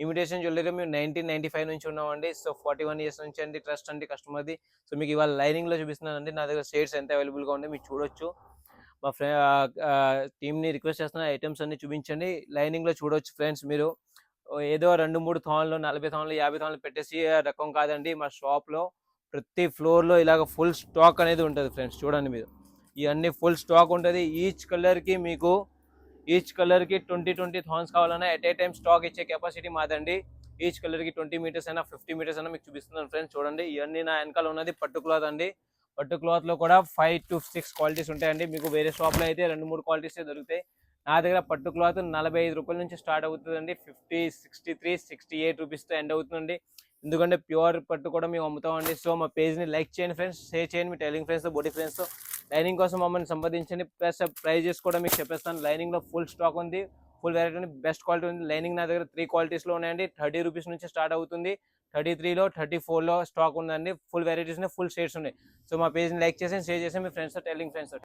Imitation jewellery మేము 1995 నుంచి ఉన్నామండి. సో 41 ఇయర్స్ నుంచి అండి ట్రస్ట్ అండి కస్టమర్ది. సో మీకు ఇవాళ లైనింగ్లో చూపిస్తున్నానండి. నా దగ్గర షేడ్స్ ఎంత అవైలబుల్గా ఉంది మీరు చూడొచ్చు. మా టీమ్ని రిక్వెస్ట్ చేస్తున్న ఐటమ్స్ అన్ని చూపించండి. లైనింగ్లో చూడొచ్చు ఫ్రెండ్స్ మీరు. ఏదో 2-3 థాన్లు 40 థాన్లు 50 థాన్లు పెట్టేసి రకం కాదండి. మా షాప్లో ప్రతి ఫ్లోర్లో ఇలాగ ఫుల్ స్టాక్ అనేది ఉంటుంది ఫ్రెండ్స్. చూడండి మీరు, ఇవన్నీ ఫుల్ స్టాక్ ఉంటుంది. ఈచ్ కలర్కి 20 థాన్స్ కావాలన్నా ఎట్ ఏ టైం స్టాక్ ఇచ్చే కెపాసిటీ మాదండి. ఈచ్ కలర్కి 20 మీటర్స్ అయినా 50 మీటర్స్ అయినా మీకు చూపిస్తున్నాను ఫ్రెండ్స్. చూడండి, ఇవన్నీ నా వెనకాల ఉన్నది పట్టు క్లాత్ అండి. పట్టు క్లాత్లో కూడా 5 to 6 క్వాలిటీస్ ఉంటాయండి. మీకు వేరే షాప్లో అయితే 2-3 క్వాలిటీసే దొరుకుతాయి. నా దగ్గర పట్టు క్లాత్ 45 రూపాయల నుంచి స్టార్ట్ అవుతుందండి. 50, 63, 68 రూపీస్తో ఎండ్ అవుతుందండి. ఎందుకంటే ప్యూర్ పట్టు కూడా మేము అమ్ముతామండి. సో మా పేజ్ని లైక్ చేయండి ఫ్రెండ్స్, షేర్ చేయండి మీ టైలింగ్ ఫ్రెండ్స్తో, బోటిక్ ఫ్రెండ్స్తో. లైనింగ్ కోసం మమ్మల్ని సంపాదించండి. ప్లస్ ప్రైజెస్ కూడా మీకు చెప్పేస్తాను. లైనింగ్లో ఫుల్ స్టాక్ ఉంది, ఫుల్ వెరైటీ ఉంది, బెస్ట్ క్వాలిటీ ఉంది. లైనింగ్ నా దగ్గర 3 క్వాలిటీస్లో ఉన్నాయండి. 30 రూపీస్ నుంచి స్టార్ట్ అవుతుంది, 33లో 34లో స్టాక్ ఉందండి. ఫుల్ వెరైటీస్ ఉన్నాయి, ఫుల్ షేడ్స్ ఉన్నాయి. సో మా పేజ్ని లైక్ చేసి షేర్ చేసి మీ ఫ్రెండ్స్తో, టైలింగ్ ఫ్రెండ్స్తో